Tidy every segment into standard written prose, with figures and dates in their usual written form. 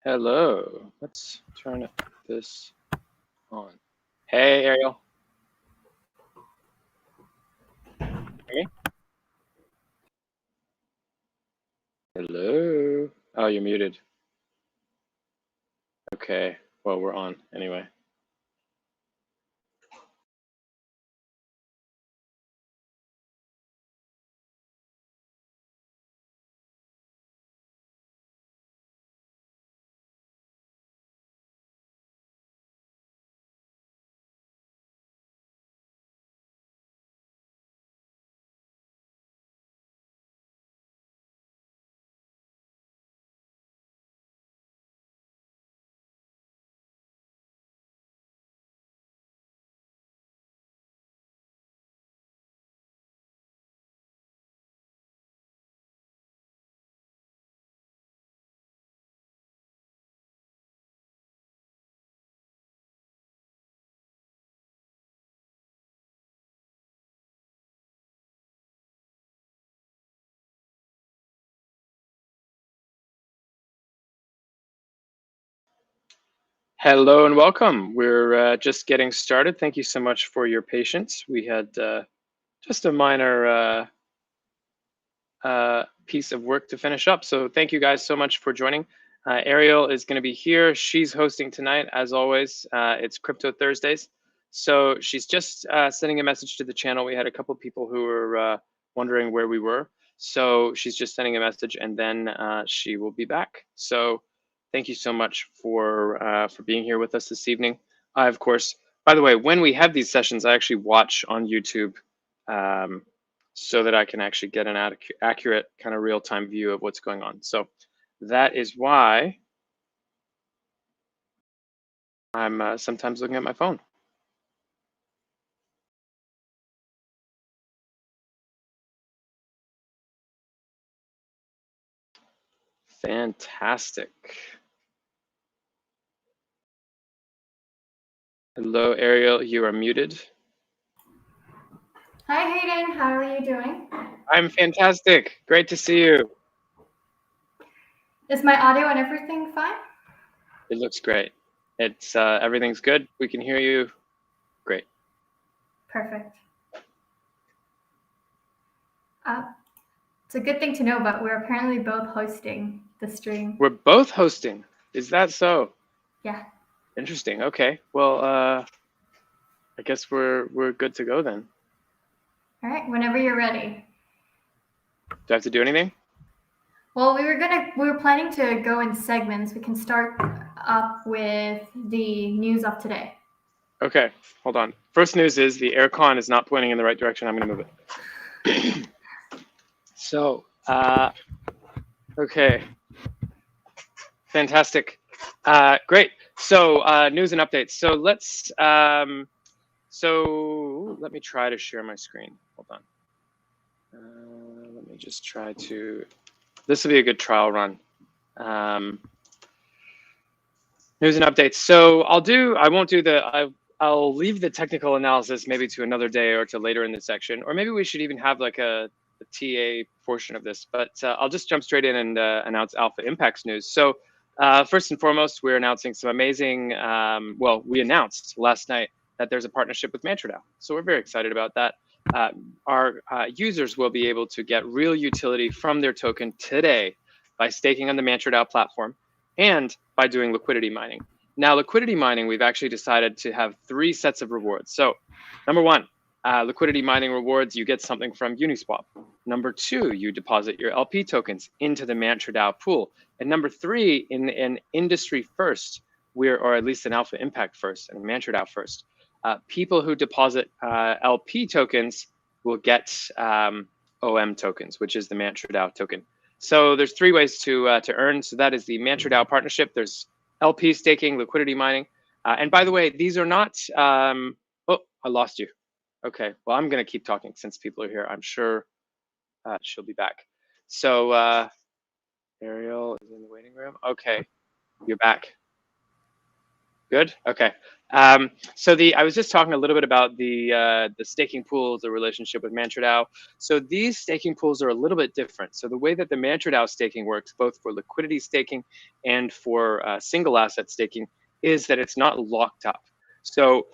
Hello. Let's turn this on. Hey, Ariel. Hear me? Hello. Oh, you're muted. Okay. Well, we're on anyway. Hello and welcome. We're just getting started. Thank you so much for your patience. We had just a minor piece of work to finish up. So thank you guys so much for joining. Ariel is going to be here. She's hosting tonight, as always. It's Crypto Thursdays. So she's just sending a message to the channel. We had a couple people who were wondering where we were. So she's just sending a message, and then she will be back. So thank you so much for being here with us this evening. I, of course, by the way, when we have these sessions, I actually watch on YouTube. So that I can actually get an accurate kind of real-time view of what's going on. So that is why I'm sometimes looking at my phone. Fantastic. Hello, Ariel, you are muted. Hi, Hayden. How are you doing? I'm fantastic. Great to see you. Is my audio and everything fine? It looks great. It's everything's good. We can hear you. Great. Perfect. It's a good thing to know, but we're apparently both hosting the stream. We're both hosting. Is that so? Yeah. Interesting. Okay. Well, I guess we're good to go then. All right. Whenever you're ready. Do I have to do anything? Well, we were planning to go in segments. We can start up with the news of today. Okay, hold on. First news is the aircon is not pointing in the right direction. I'm going to move it. So, okay. Fantastic. Great. So, news and updates. So let's, so let me try to share my screen. Hold on. Let me just try to, this will be a good trial run. News and updates. So I won't do I'll leave the technical analysis maybe to another day or to later in the section, or maybe we should even have like a TA portion of this, but I'll just jump straight in and announce Alpha Impacts news. So first and foremost, we're announcing some amazing, well, we announced last night that there's a partnership with MantraDAO. So we're very excited about that. Our users will be able to get real utility from their token today by staking on the MantraDAO platform and by doing liquidity mining. Now, liquidity mining, we've actually decided to have 3 sets of rewards. So number 1, liquidity mining rewards, you get something from Uniswap. Number 2, you deposit your LP tokens into the MantraDAO pool. And number 3, in an industry first, or at least an Alpha Impact first and MantraDAO first, people who deposit LP tokens will get OM tokens, which is the MantraDAO token. So there's 3 ways to earn. So that is the MantraDAO partnership. There's LP staking, liquidity mining. And by the way, these are not, oh, I lost you. Okay, well, I'm gonna keep talking since people are here. I'm sure she'll be back. So Ariel is in the waiting room. Okay, you're back. Good. Okay. So I was just talking a little bit about the staking pools, the relationship with MantraDAO. So these staking pools are a little bit different. So the way that the MantraDAO staking works, both for liquidity staking and for single asset staking, is that it's not locked up. So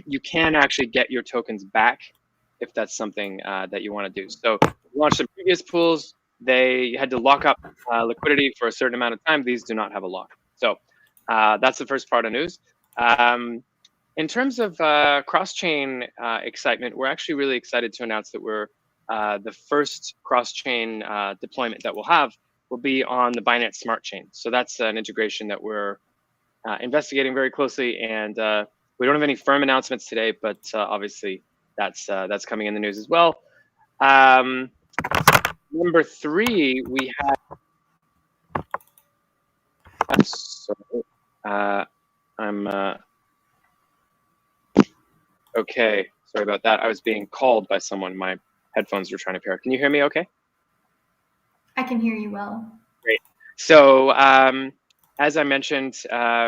you can actually get your tokens back if that's something that you want to do. So we launched some previous pools. They had to lock up liquidity for a certain amount of time. These do not have a lock. So that's the first part of news. In terms of cross-chain excitement, we're actually really excited to announce that we're the first cross-chain deployment that we'll have will be on the Binance Smart Chain. So that's an integration that we're investigating very closely, and we don't have any firm announcements today, but obviously that's coming in the news as well. Number 3, we have. I'm okay. Sorry about that. I was being called by someone. My headphones were trying to pair. Can you hear me okay? I can hear you well. Great. So as I mentioned,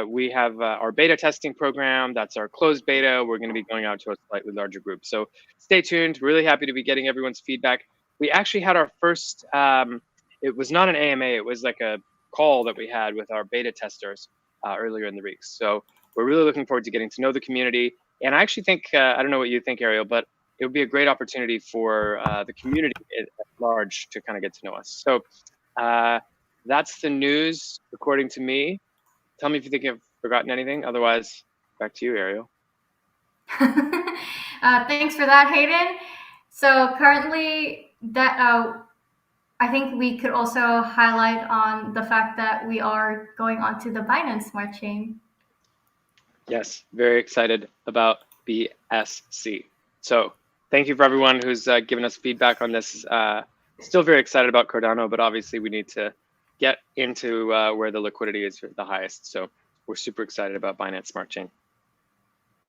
we have our beta testing program. That's our closed beta. We're going to be going out to a slightly larger group. So stay tuned. Really happy to be getting everyone's feedback. We actually had our first, it was not an AMA. It was like a call that we had with our beta testers earlier in the week. So we're really looking forward to getting to know the community. And I actually think, I don't know what you think, Ariel, but it would be a great opportunity for the community at large to kind of get to know us. So that's the news, according to me. Tell me if you think I've forgotten anything. Otherwise, back to you, Ariel. Thanks for that, Hayden. So currently, that I think we could also highlight on the fact that we are going onto the Binance Smart Chain. Yes, very excited about BSC. So thank you for everyone who's given us feedback on this. Still very excited about Cardano, but obviously we need to get into where the liquidity is the highest. So we're super excited about Binance Smart Chain.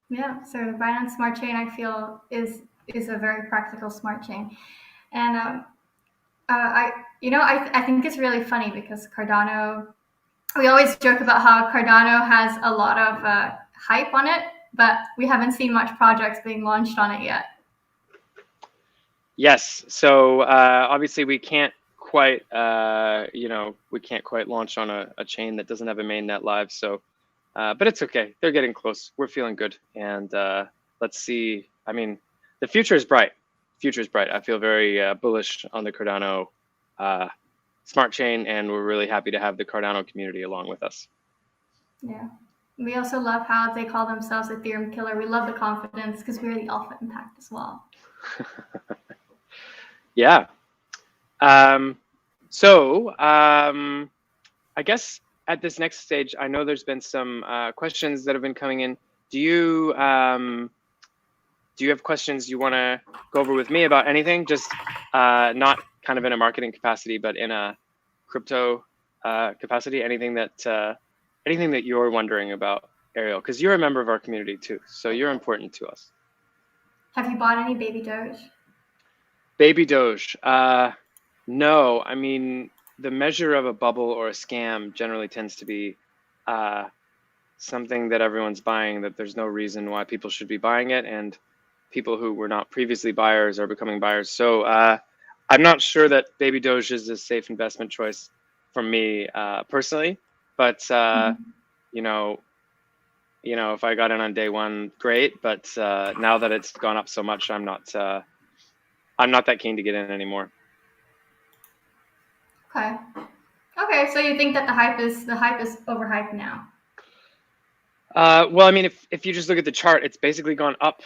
Yeah, so Binance Smart Chain, I feel, is a very practical smart chain, and I think it's really funny because Cardano. We always joke about how Cardano has a lot of hype on it, but we haven't seen much projects being launched on it yet. Yes, so obviously we can't quite, we can't quite launch on a chain that doesn't have a mainnet live. So, but it's okay. They're getting close. We're feeling good, and let's see. I mean, the future is bright. Future is bright. I feel very bullish on the Cardano smart chain, and we're really happy to have the Cardano community along with us. Yeah. We also love how they call themselves Ethereum killer. We love the confidence because we're the alpha impact as well. Yeah. I guess at this next stage, I know there's been some questions that have been coming in. Do you have questions you want to go over with me about anything? Just not kind of in a marketing capacity, but in a crypto capacity. Anything that you're wondering about, Ariel? Because you're a member of our community too, so you're important to us. Have you bought any Baby Doge? Baby Doge. No, I mean, the measure of a bubble or a scam generally tends to be something that everyone's buying, that there's no reason why people should be buying it, and people who were not previously buyers are becoming buyers. So I'm not sure that Baby Doge is a safe investment choice for me personally, but if I got in on day one, great. But now that it's gone up so much, I'm not that keen to get in anymore. Okay. So you think that the hype is overhyped now? Well, I mean, if you just look at the chart, it's basically gone up.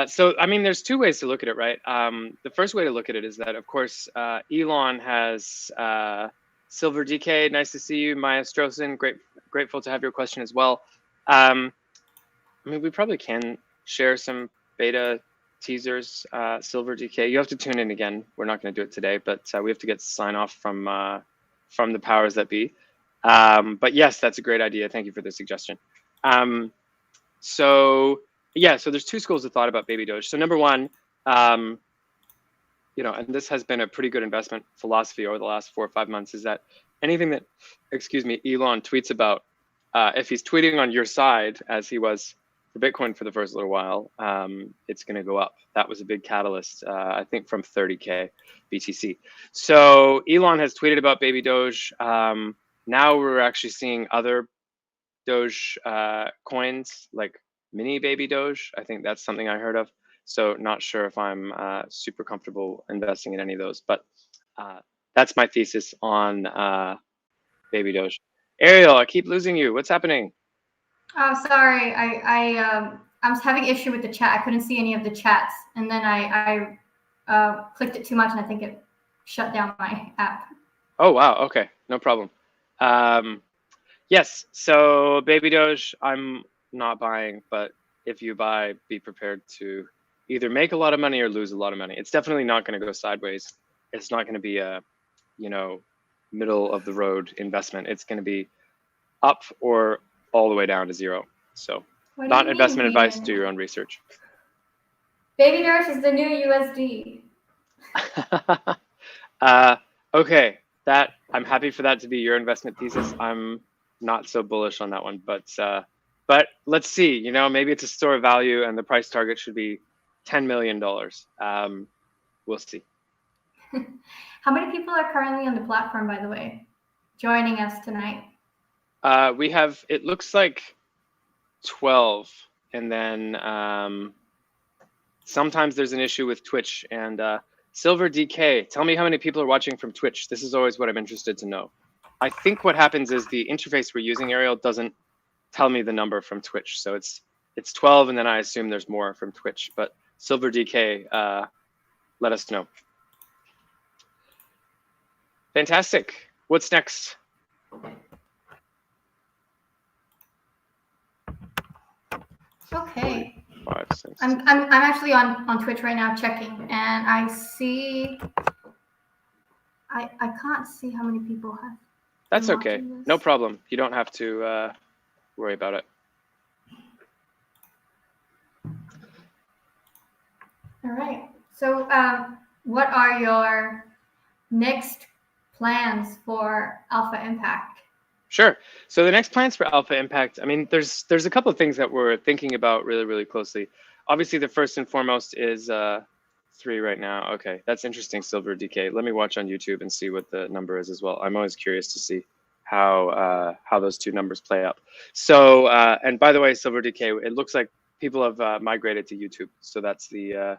So, I mean, there's two ways to look at it, right? The first way to look at it is that, of course, Elon has Silver DK. Nice to see you, Maya Strossen. Grateful to have your question as well. I mean, we probably can share some beta teasers. Silver DK, you have to tune in again. We're not going to do it today, but we have to get sign off from the powers that be. But yes, that's a great idea. Thank you for the suggestion. So there's two schools of thought about Baby Doge. So number one, and this has been a pretty good investment philosophy over the last 4 or 5 months, is that anything that, Elon tweets about if he's tweeting on your side, as he was for Bitcoin for the first little while, it's going to go up. That was a big catalyst, I think, from 30K BTC. So Elon has tweeted about Baby Doge. Now we're actually seeing other Doge coins, like mini Baby Doge. I think that's something I heard of. So not sure if I'm super comfortable investing in any of those, but that's my thesis on Baby Doge. Ariel, I keep losing you. What's happening? Oh, sorry. I was having issue with the chat. I couldn't see any of the chats, and then I clicked it too much, and I think it shut down my app. Oh wow. Okay, no problem. Yes. So Baby Doge, I'm not buying, but if you buy, be prepared to either make a lot of money or lose a lot of money. It's definitely not going to go sideways. It's not going to be a, middle of the road investment. It's going to be up or all the way down to zero. So not investment advice, do your own research. Baby Doge is the new USD. Okay, that I'm happy for that to be your investment thesis. I'm not so bullish on that one, but let's see. Maybe it's a store of value, and the price target should be $10 million. We'll see. How many people are currently on the platform, by the way, joining us tonight? We have, it looks like 12, and then sometimes there's an issue with Twitch. And Silver DK, tell me how many people are watching from Twitch. This is always what I'm interested to know. I think what happens is the interface we're using, Ariel, doesn't tell me the number from Twitch. So it's 12, and then I assume there's more from Twitch. But Silver DK, let us know. Fantastic. What's next? Okay. 5, 6. I'm actually on Twitch right now checking, and I see I can't see how many people have. That's okay. No problem. You don't have to worry about it. All right. So what are your next plans for Alpha Impact? Sure. So the next plans for Alpha Impact, I mean, there's a couple of things that we're thinking about really, really closely. Obviously, the first and foremost is 3 right now. Okay, that's interesting, Silver DK. Let me watch on YouTube and see what the number is as well. I'm always curious to see how those two numbers play out. So, and by the way, Silver DK, it looks like people have migrated to YouTube. So that's the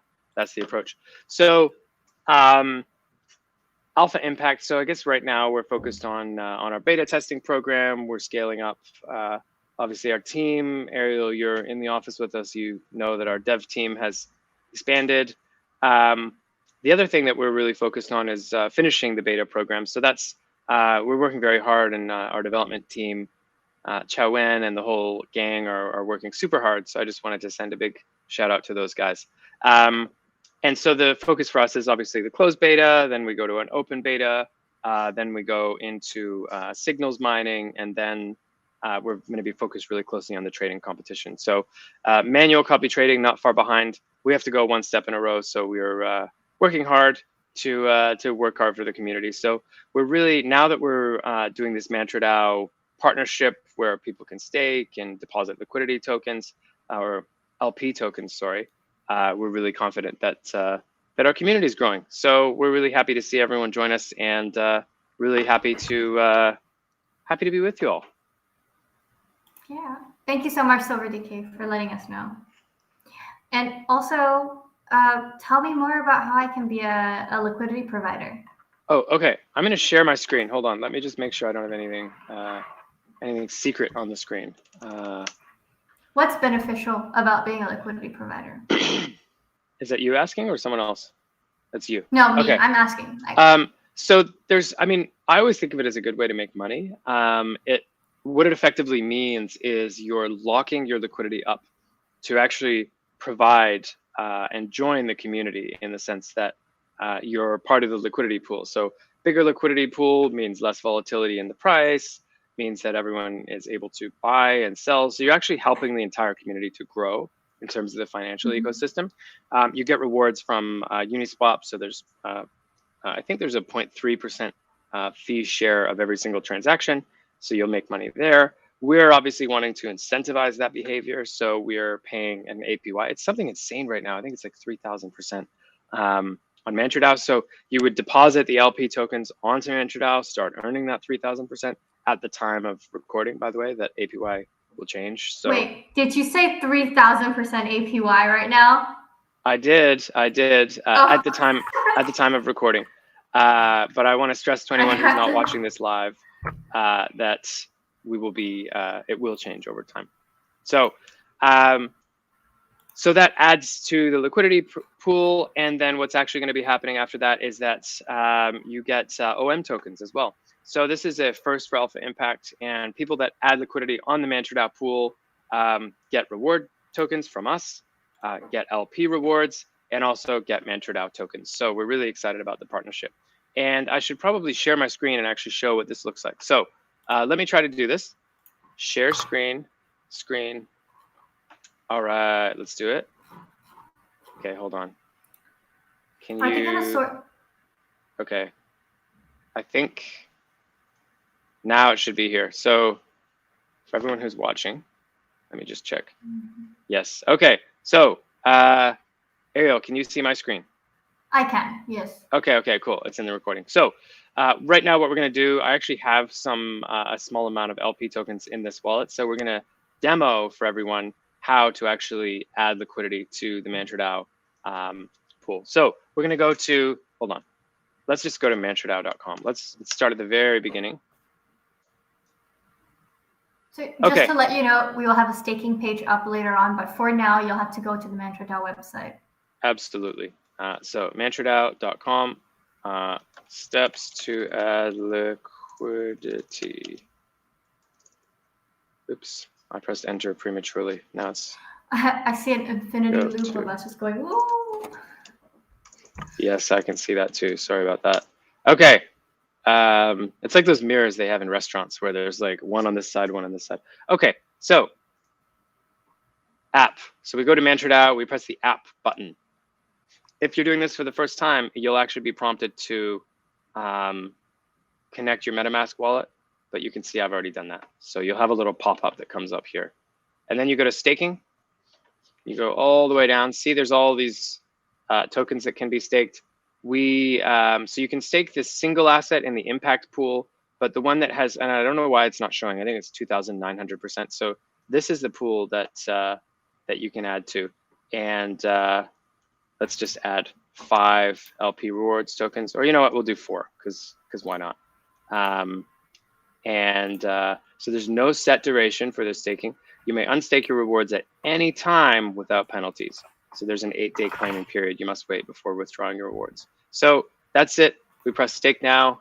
approach. So, Alpha Impact. So I guess right now we're focused on our beta testing program. We're scaling up, obviously, our team. Ariel, you're in the office with us. You know that our dev team has expanded. The other thing that we're really focused on is finishing the beta program. So that's we're working very hard, and our development team, Chao Wen and the whole gang are working super hard. So I just wanted to send a big shout out to those guys. And so the focus for us is obviously the closed beta, then we go to an open beta, then we go into signals mining, and then we're going to be focused really closely on the trading competition. So manual copy trading, not far behind. We have to go one step in a row. So we're working hard to work hard for the community. So we're really, now that we're doing this MantraDAO partnership where people can stake and deposit liquidity tokens, or LP tokens, sorry. We're really confident that our community is growing. So we're really happy to see everyone join us, and really happy to be with you all. Yeah, thank you so much, Silver DK, for letting us know. And also, tell me more about how I can be a liquidity provider. Oh, okay. I'm going to share my screen. Hold on. Let me just make sure I don't have anything secret on the screen. What's beneficial about being a liquidity provider? Is that you asking or someone else? That's you. No, me. Okay. I'm asking. So I always think of it as a good way to make money. What it effectively means is you're locking your liquidity up to actually provide and join the community, in the sense that you're part of the liquidity pool. So bigger liquidity pool means less volatility in the price, means that everyone is able to buy and sell. So you're actually helping the entire community to grow in terms of the financial ecosystem. You get rewards from Uniswap. So there's, I think there's a 0.3% fee share of every single transaction. So you'll make money there. we're obviously wanting to incentivize that behavior. So we're paying an APY. It's something insane right now. I think it's like 3,000% on MantraDAO. So you would deposit the LP tokens onto MantraDAO, start earning that 3,000% at the time of recording, by the way. That APY will change. So wait, did you say 3,000% APY right now? I did at the time of recording. But I want to stress to anyone who's not watching this live that we will be it will change over time. So so that adds to the liquidity pool, and then what's actually going to be happening after that is that you get OM tokens as well. So this is a first for Alpha Impact, and people that add liquidity on the MantraDAO pool get reward tokens from us, get LP rewards, and also get MantraDAO tokens. So we're really excited about the partnership. And I should probably share my screen and actually show what this looks like. So let me try to do this. Share screen. All right, let's do it. Okay, hold on. Can Are you? they gonna sort? Okay, I think now it should be here. So for everyone who's watching, let me just check. Yes. Okay. So Ariel, can you see my screen? I can, yes. Okay, cool. It's in the recording. So right now what we're going to do, I actually have a small amount of LP tokens in this wallet. So we're going to demo for everyone how to actually add liquidity to the MantraDAO pool. So we're going to go to, hold on. Let's just go to mantradao.com. Let's start at the very beginning. So just to let you know, we will have a staking page up later on, but for now, you'll have to go to the MantraDAO website. Absolutely. So mantradao.com, steps to add liquidity. Oops, I pressed enter prematurely. Now it's. I see an infinity loop of us just going, woo! Yes, I can see that too. Sorry about that. Okay. It's like those mirrors they have in restaurants where there's like one on this side, one on this side. Okay, so app. So we go to MantraDAO, we press the app button. If you're doing this for the first time, you'll actually be prompted to connect your MetaMask wallet, but you can see I've already done that. So you'll have a little pop-up that comes up here. And then you go to staking. You go all the way down. See, there's all these tokens that can be staked. So you can stake this single asset in the impact pool, but the one that has, and I don't know why it's not showing, I think it's 2,900%. So this is the pool that that you can add to. And let's just add 5 LP rewards tokens, or you know what, we'll do 4 because why not? So there's no set duration for this staking. You may unstake your rewards at any time without penalties. So there's an 8-day claiming period. You must wait before withdrawing your rewards. So that's it. We press stake now.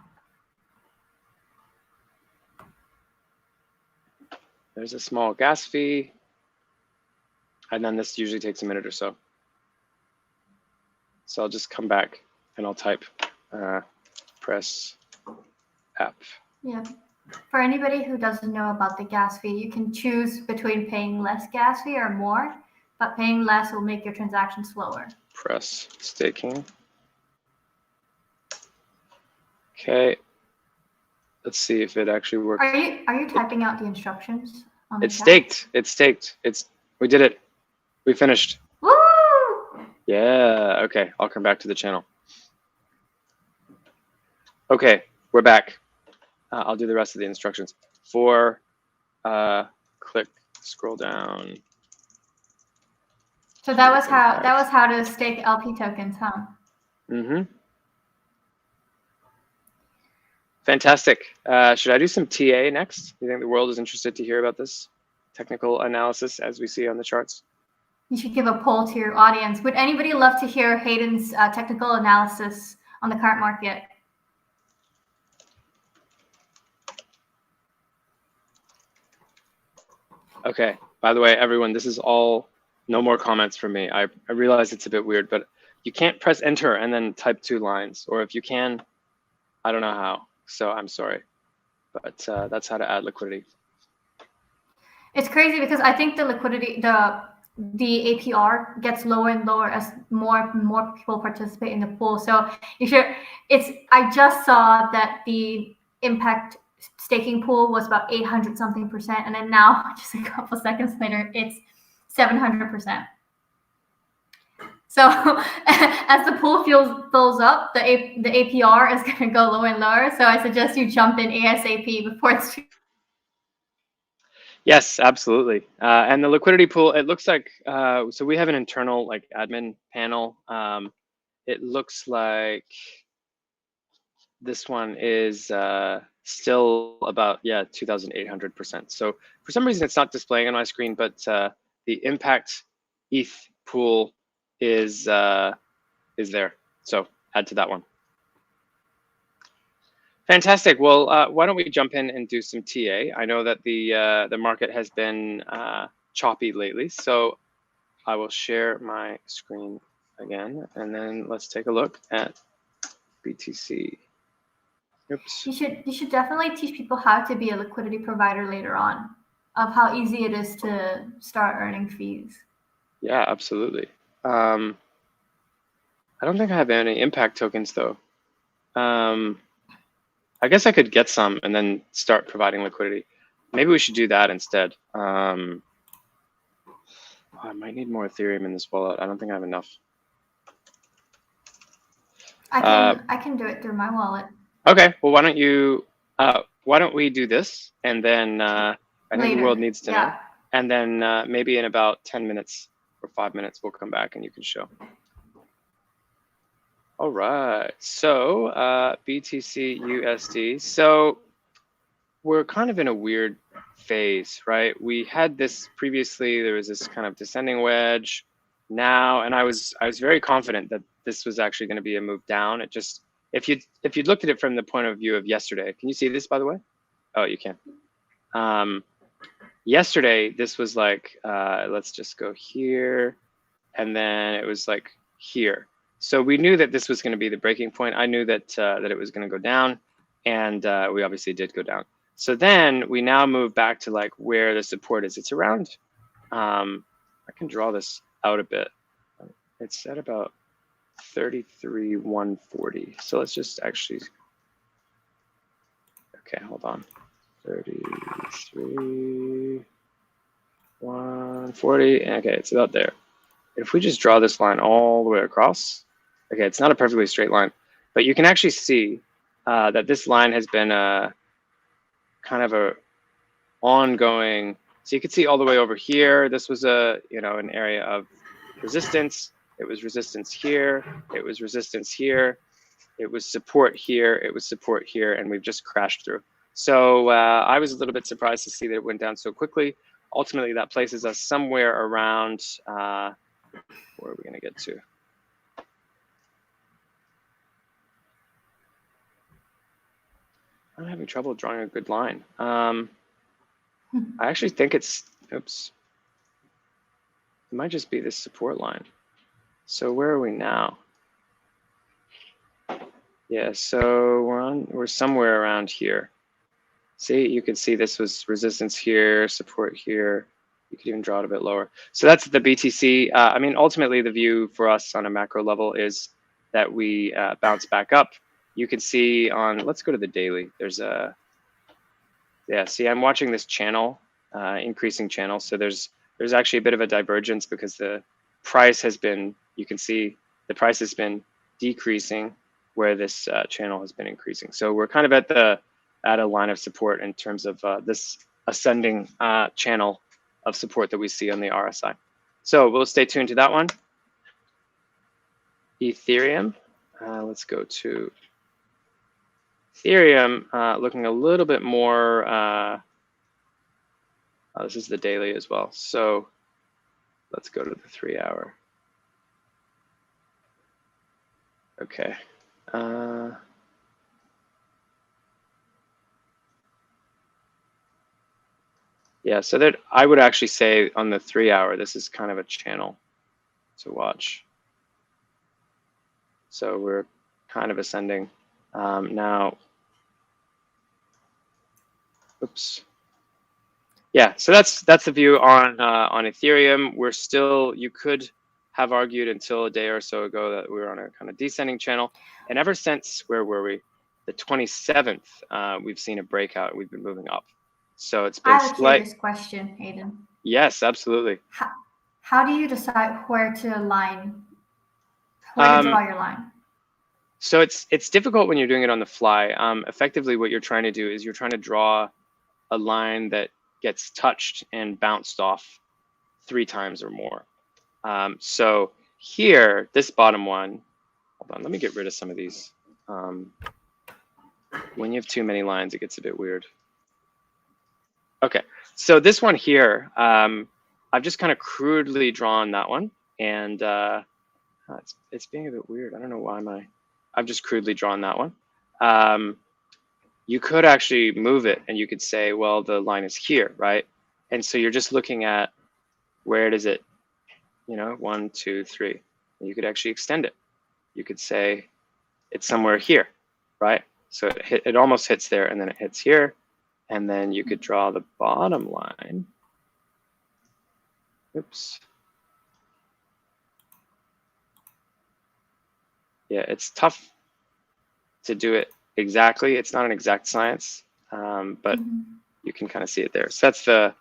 There's a small gas fee. And then this usually takes a minute or so. So I'll just come back and I'll type press app. Yeah. For anybody who doesn't know about the gas fee, you can choose between paying less gas fee or more, but paying less will make your transaction slower. Press staking. Okay. Let's see if it actually works. Are you typing out the instructions on the It's chat? staked. It's staked. We did it. We finished. Woo! Yeah. Okay. I'll come back to the channel. Okay. We're back. I'll do the rest of the instructions. Click, scroll down. So that was how to stake LP tokens, huh? Mm-hmm. Fantastic. Should I do some TA next? Do you think the world is interested to hear about this technical analysis as we see on the charts? You should give a poll to your audience. Would anybody love to hear Hayden's technical analysis on the current market? Okay. By the way, everyone, this is all, no more comments from me. I realize it's a bit weird, but you can't press enter and then type 2 lines. Or if you can, I don't know how. So I'm sorry. But that's how to add liquidity. It's crazy because I think the liquidity, the APR gets lower and lower as more people participate in the pool. So I just saw that the impact staking pool was about 800 something percent, and then now, just a couple seconds later, it's 700%. So as the pool fills up, the APR is going to go lower and lower. So I suggest you jump in ASAP before it's too. Yes, absolutely. And the liquidity pool, it looks like, so we have an internal like admin panel. It looks like this one is still about, yeah, 2,800%. So for some reason it's not displaying on my screen, but the impact ETH pool is there. So add to that one. Fantastic. Well, why don't we jump in and do some TA? I know that the market has been choppy lately, so I will share my screen again, and then let's take a look at BTC. Oops. You should definitely teach people how to be a liquidity provider later on, of how easy it is to start earning fees. Yeah, absolutely. I don't think I have any impact tokens though. I guess I could get some and then start providing liquidity. Maybe we should do that instead. I might need more Ethereum in this wallet. I don't think I have enough. I can do it through my wallet. Okay. Well, why don't we do this, and then I think the world needs to know, and then maybe in about 10 minutes or 5 minutes we'll come back and you can show. All right, so BTC USD. So we're kind of in a weird phase, right? We had this previously, there was this kind of descending wedge now, and I was very confident that this was actually going to be a move down. It just, if you looked at it from the point of view of yesterday, can you see this, by the way? Oh, you can. Yesterday, this was like, let's just go here, and then it was like here. So we knew that this was going to be the breaking point. I knew that that it was going to go down, and we obviously did go down. So then we now move back to like where the support is. It's around, I can draw this out a bit. It's at about 33,140. So let's just actually, okay, hold on. 33,140. Okay, it's about there. If we just draw this line all the way across, okay, it's not a perfectly straight line, but you can actually see that this line has been kind of a ongoing. So you can see all the way over here. This was an area of resistance. It was resistance here. It was resistance here. It was support here. It was support here, and we've just crashed through. So I was a little bit surprised to see that it went down so quickly. Ultimately, that places us somewhere around, where are we going to get to? I'm having trouble drawing a good line. I actually think it's, oops. It might just be this support line. So where are we now? Yeah, so we're somewhere around here. See, you can see this was resistance here, support here. You could even draw it a bit lower. So that's the BTC. I mean, ultimately the view for us on a macro level is that we bounce back up. You can see on, let's go to the daily. There's a, yeah, see, I'm watching this channel, increasing channel. So there's actually a bit of a divergence because the price has been, you can see the price has been decreasing where this channel has been increasing. So we're kind of at a line of support in terms of this ascending channel of support that we see on the RSI. So we'll stay tuned to that one. Ethereum, let's go to Ethereum, looking a little bit more, this is the daily as well. So let's go to the 3 hour. Okay. Yeah, so that I would actually say on the 3 hour, this is kind of a channel to watch. So we're kind of ascending. Now, oops. Yeah, so that's the view on Ethereum. We're still, you could have argued until a day or so ago that we were on a kind of descending channel. And ever since, where were we? the 27th, we've seen a breakout. We've been moving up. So it's I been have a slight. curious question, Hayden. Yes, absolutely. How do you decide where to align? Where to draw your line? So it's difficult when you're doing it on the fly. Effectively, what you're trying to do is you're trying to draw a line that gets touched and bounced off 3 times or more. So here, this bottom one, hold on, let me get rid of some of these. When you have too many lines, it gets a bit weird. Okay, so this one here, I've just kind of crudely drawn that one, and it's being a bit weird. I don't know why I've just crudely drawn that one. You could actually move it, and you could say, well, the line is here, right? And so you're just looking at where does it, 1, 2, 3. And you could actually extend it. You could say it's somewhere here, right? So it almost hits there, and then it hits here. And then you could draw the bottom line. Oops. Yeah, it's tough to do it exactly. It's not an exact science, but you can kind of see it there. So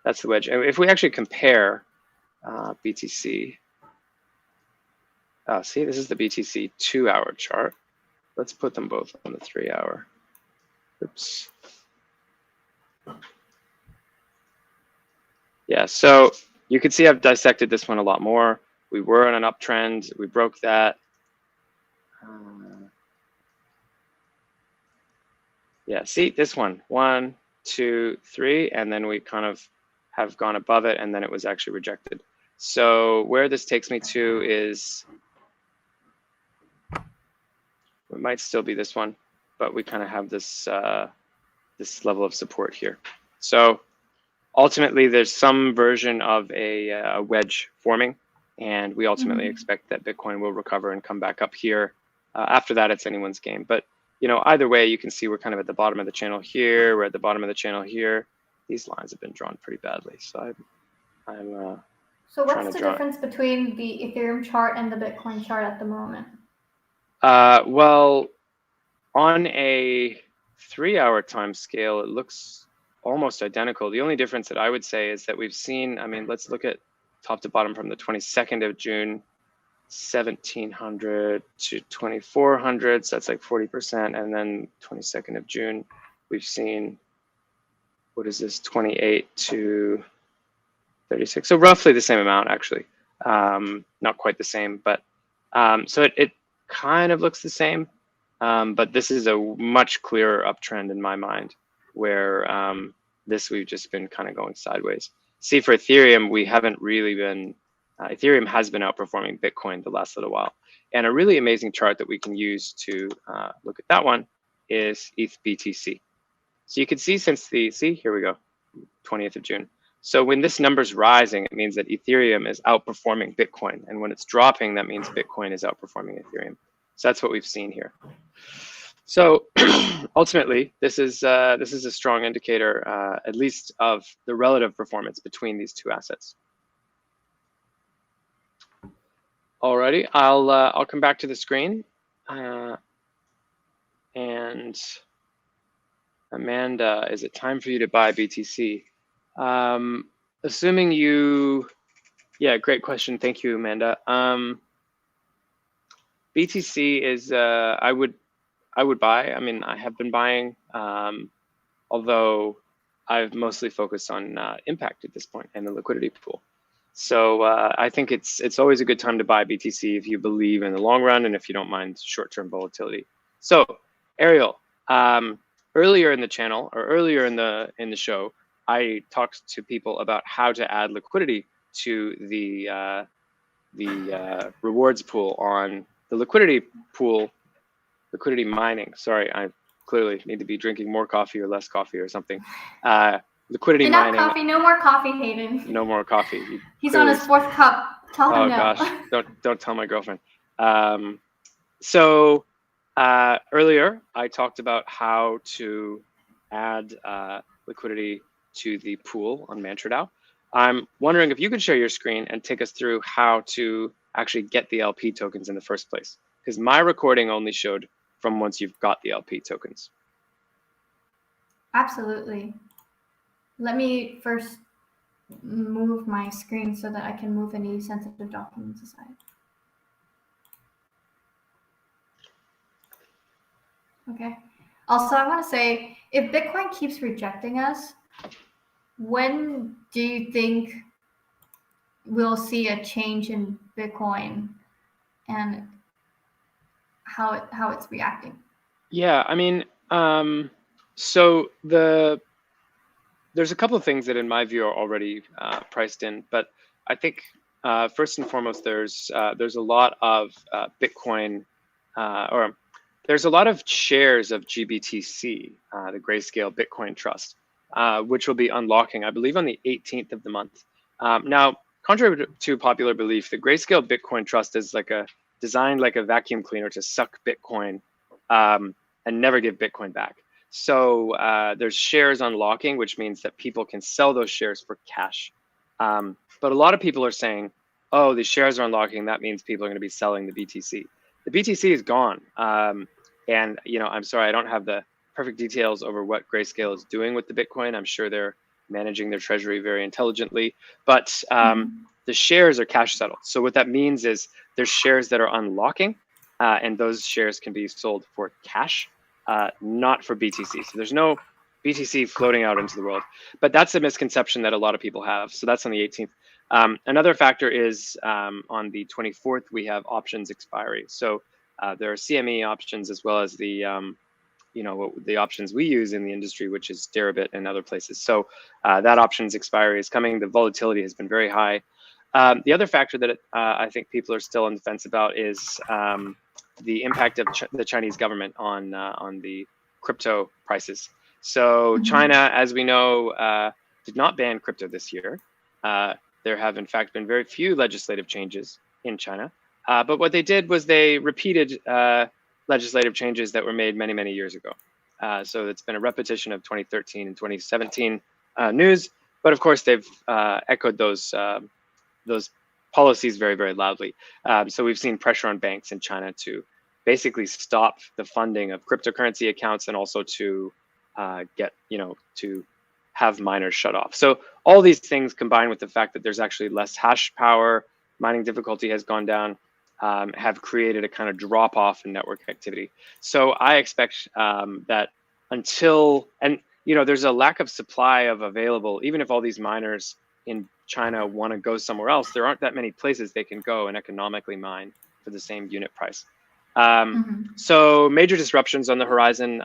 that's the wedge. And if we actually compare BTC, see, this is the BTC 2-hour chart. Let's put them both on the 3-hour. Oops. Yeah, so you can see I've dissected this one a lot more. We were on an uptrend. We broke that. Yeah, see this one, 1, 2, 3, and then we kind of have gone above it, and then it was actually rejected. So where this takes me to is, it might still be this one, but we kind of have this this level of support here. So ultimately, there's some version of a wedge forming, and we ultimately expect that Bitcoin will recover and come back up here. After that, it's anyone's game. But either way, you can see we're kind of at the bottom of the channel here. We're at the bottom of the channel here. These lines have been drawn pretty badly. So I'm So what's the difference between the Ethereum chart and the Bitcoin chart at the moment? Well, on a 3-hour time scale, it looks almost identical. The only difference that I would say is that we've seen, let's look at top to bottom from the 22nd of June, 1,700 to 2,400. So that's like 40%. And then 22nd of June, we've seen, what is this, 28 to 36. So roughly the same amount, actually. Not quite the same, but so it kind of looks the same. But this is a much clearer uptrend in my mind, where this we've just been kind of going sideways. See, for Ethereum, we haven't really been, Ethereum has been outperforming Bitcoin the last little while. And a really amazing chart that we can use to look at that one is ETH BTC. So you can see since here we go, 20th of June. So when this number's rising, it means that Ethereum is outperforming Bitcoin. And when it's dropping, that means Bitcoin is outperforming Ethereum. So that's what we've seen here. So ultimately, this is a strong indicator, at least of the relative performance between these two assets. Alrighty, I'll come back to the screen, and Amanda, is it time for you to buy BTC? Assuming you, yeah, great question. Thank you, Amanda. BTC is, I would buy. I have been buying, although I've mostly focused on impact at this point and the liquidity pool. So I think it's always a good time to buy BTC if you believe in the long run and if you don't mind short-term volatility. So Ariel, earlier in the channel or earlier in the show, I talked to people about how to add liquidity to the rewards pool on the liquidity pool, liquidity mining. Sorry, I clearly need to be drinking more coffee or less coffee or something. Liquidity Enough mining. Coffee, no more coffee, Hayden. No more coffee. He's on his 4th cup. Tell him no. Oh gosh, don't tell my girlfriend. So earlier I talked about how to add liquidity to the pool on MantraDAO. I'm wondering if you could share your screen and take us through how to actually get the LP tokens in the first place, because my recording only showed from once you've got the LP tokens. Absolutely. Let me first move my screen so that I can move any sensitive documents aside. Okay. Also, I want to say, if Bitcoin keeps rejecting us, when do you think we'll see a change in Bitcoin and how it's reacting? Yeah, I mean, so there's a couple of things that, in my view, are already priced in, but I think first and foremost, there's a lot of Bitcoin, or there's a lot of shares of GBTC, the Grayscale Bitcoin Trust, which will be unlocking, I believe, on the 18th of the month. Now, contrary to popular belief, the Grayscale Bitcoin Trust is designed like a vacuum cleaner to suck Bitcoin and never give Bitcoin back. So there's shares unlocking, which means that people can sell those shares for cash. But a lot of people are saying, oh, the shares are unlocking. That means people are going to be selling the BTC. The BTC is gone. And, I'm sorry, I don't have the perfect details over what Grayscale is doing with the Bitcoin. I'm sure they're managing their treasury very intelligently. But the shares are cash settled. So what that means is there's shares that are unlocking, and those shares can be sold for cash. Not for BTC. So there's no BTC floating out into the world, but that's a misconception that a lot of people have. So that's on the 18th. Another factor is on the 24th, we have options expiry. So there are CME options as well as the options we use in the industry, which is Deribit and other places. So that options expiry is coming. The volatility has been very high. The other factor that I think people are still on the fence about is the impact of the Chinese government on the crypto prices. So China, as we know, did not ban crypto this year. There have, in fact, been very few legislative changes in China. But what they did was they repeated legislative changes that were made many, many years ago. So it's been a repetition of 2013 and 2017 news. But of course, they've echoed those policies very, very loudly. So we've seen pressure on banks in China to basically stop the funding of cryptocurrency accounts and also to to have miners shut off. So all these things combined with the fact that there's actually less hash power, mining difficulty has gone down, have created a kind of drop off in network activity. So I expect that until, and there's a lack of supply of available, even if all these miners in China want to go somewhere else, there aren't that many places they can go and economically mine for the same unit price. So major disruptions on the horizon.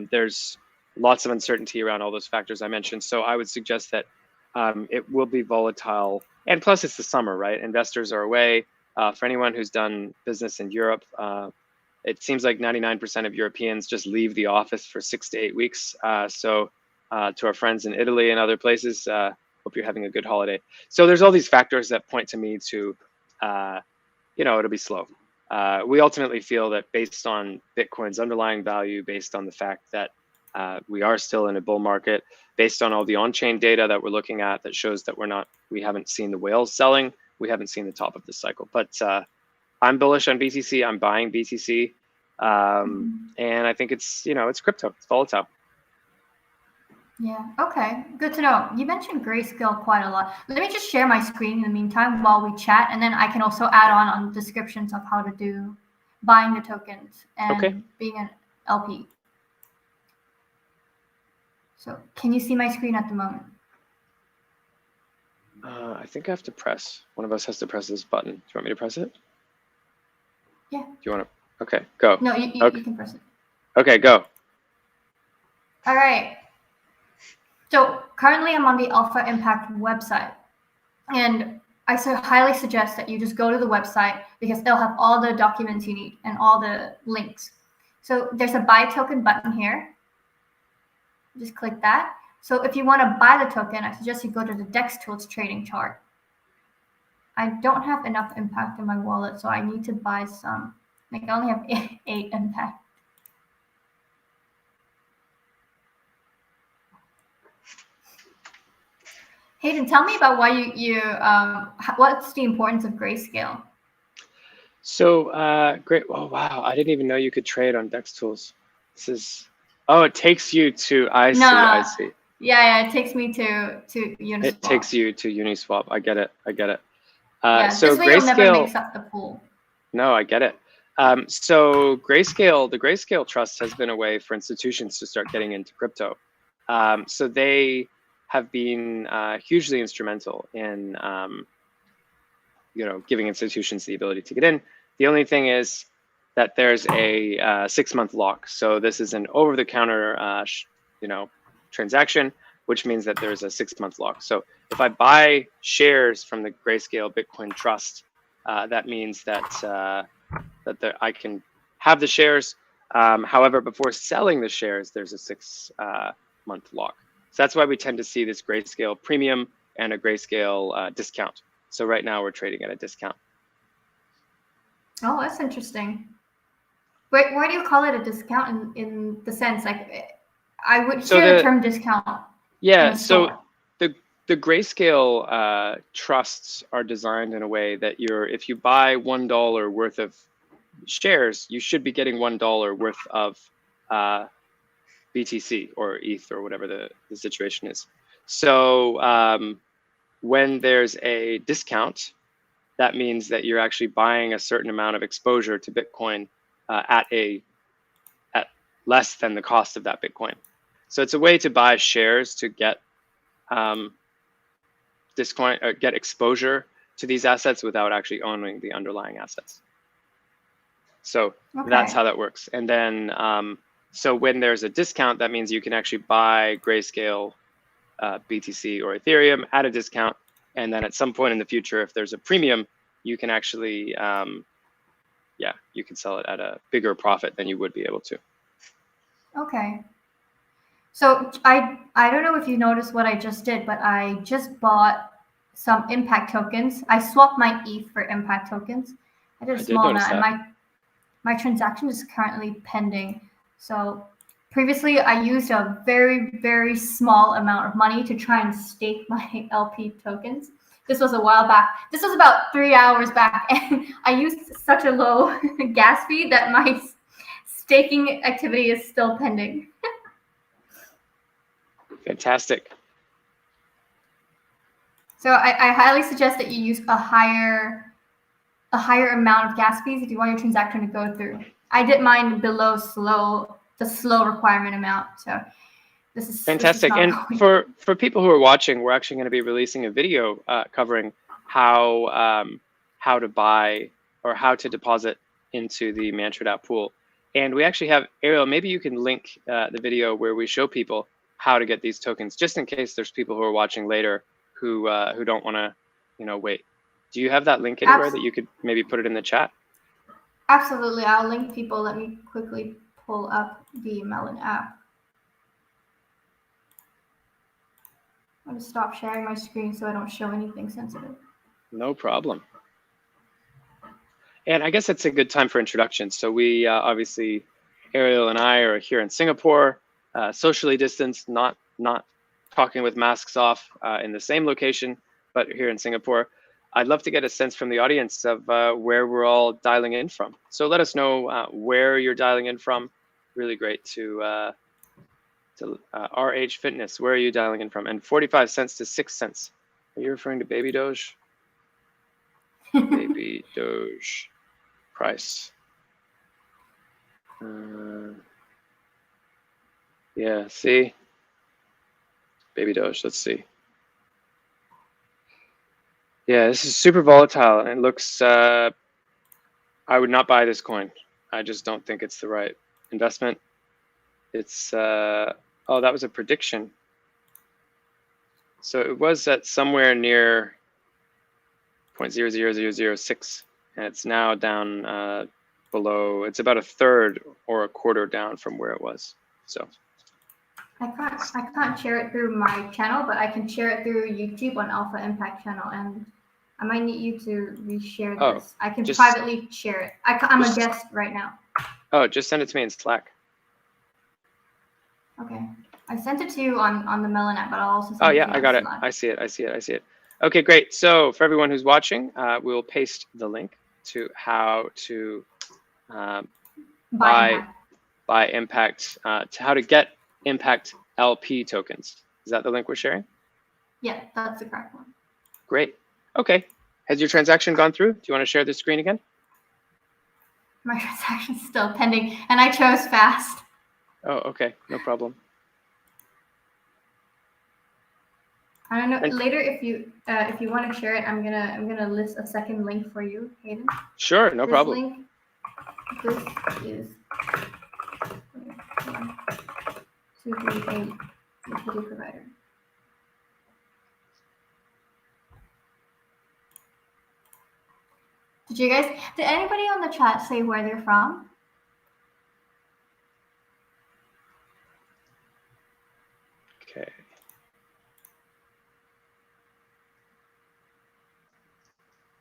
There's lots of uncertainty around all those factors I mentioned. So I would suggest that it will be volatile. And plus it's the summer, right? Investors are away. For anyone who's done business in Europe, it seems like 99% of Europeans just leave the office for 6 to 8 weeks. So to our friends in Italy and other places, hope you're having a good holiday. So there's all these factors that point to me to, it'll be slow. We ultimately feel that based on Bitcoin's underlying value, based on the fact that we are still in a bull market, based on all the on-chain data that we're looking at that shows that we haven't seen the whales selling, we haven't seen the top of the cycle. But I'm bullish on BTC. I'm buying BTC, and I think it's it's crypto. It's volatile. Yeah. Okay. Good to know. You mentioned Grayscale quite a lot. Let me just share my screen in the meantime while we chat, and then I can also add on descriptions of how to do buying the tokens and being an LP. So can you see my screen at the moment? I think I have to press. One of us has to press this button. Do you want me to press it? Yeah. Do you want to? Okay, go. No, you can press it. Okay, go. All right. So currently I'm on the Alpha Impact website, and I highly suggest that you just go to the website because they'll have all the documents you need and all the links. So there's a buy token button here. Just click that. So if you want to buy the token, I suggest you go to the DEX Tools trading chart. I don't have enough impact in my wallet, so I need to buy some. I only have 8 impact. Hayden, tell me about why what's the importance of Grayscale? So great. Oh wow, I didn't even know you could trade on Dex Tools. This is, oh, it takes you to, I see, I No, see. yeah, it takes me to It Uniswap. takes you to Uniswap. I get it. I get it. Yeah, So this way you'll never Grayscale, mix up the pool. no, I get it. So Grayscale, the Grayscale Trust has been a way for institutions to start getting into crypto. So they have been hugely instrumental in, giving institutions the ability to get in. The only thing is that there's a 6-month lock. So this is an over-the-counter, transaction, which means that there's a 6-month lock. So if I buy shares from the Grayscale Bitcoin Trust, that means that I can have the shares. However, before selling the shares, there's a 6-month lock. So that's why we tend to see this Grayscale premium and a Grayscale discount. So right now we're trading at a discount. Oh, that's interesting. Why do you call it a discount in the sense, like, I would hear the term discount. Yeah, so the Grayscale trusts are designed in a way that if you buy $1 worth of shares, you should be getting $1 worth of BTC or ETH or whatever the situation is. So when there's a discount, that means that you're actually buying a certain amount of exposure to Bitcoin at less than the cost of that Bitcoin. So it's a way to buy shares to get Bitcoin or get exposure to these assets without actually owning the underlying assets. So that's how that works. And then so when there's a discount, that means you can actually buy Grayscale BTC or Ethereum at a discount. And then at some point in the future, if there's a premium, you can actually, you can sell it at a bigger profit than you would be able to. Okay. So I don't know if you noticed what I just did, but I just bought some impact tokens. I swapped my ETH for impact tokens. I did a small amount, and my transaction is currently pending. So previously, I used a very, very small amount of money to try and stake my LP tokens. This was a while back. This was about 3 hours back, and I used such a low gas fee that my staking activity is still pending. Fantastic. So I highly suggest that you use a higher amount of gas fees if you want your transaction to go through. I did mine below the slow requirement amount. So this is fantastic. And for people who are watching, we're actually going to be releasing a video covering how to buy or how to deposit into the MantraDApp pool. And we actually have, Ariel, maybe you can link the video where we show people how to get these tokens, just in case there's people who are watching later who don't want to, wait. Do you have that link anywhere that you could maybe put it in the chat? Absolutely, I'll link people. Let me quickly pull up the Melon app. I'm going to stop sharing my screen so I don't show anything sensitive. No problem. And I guess it's a good time for introductions. So we obviously, Ariel and I are here in Singapore, socially distanced, not talking with masks off in the same location, but here in Singapore. I'd love to get a sense from the audience of where we're all dialing in from. So let us know where you're dialing in from. Really great to RH Fitness. Where are you dialing in from? And 45 cents to 6 cents. Are you referring to Baby Doge? Baby Doge price. Yeah, see? Baby Doge, let's see. Yeah, this is super volatile and it looks, I would not buy this coin. I just don't think it's the right investment. It's, oh, that was a prediction. So it was at somewhere near 0.00006 and it's now down below, it's about a third or a quarter down from where it was, so. I can't share it through my channel, but I can share it through YouTube on Alpha Impact channel, and I might need you to reshare this. I can privately share it. I'm a guest right now. Oh, just send it to me in Slack. Okay. I sent it to you on the Melon app, but I'll also send it to you I got it. I see it. Okay, great. So for everyone who's watching, we'll paste the link. to how to buy Impact, to how to get Impact LP tokens. Is that the link we're sharing? Yeah, that's the correct one. Great. Okay. Has your transaction gone through? Do you want to share the screen again? My transaction's still pending, and I chose fast. Oh, okay. No problem. I don't know. Later, if you want to share it, I'm gonna list a second link for you, Hayden. Sure, no problem. Link, this is 238 utility provider. Did anybody on the chat say where they're from? Okay.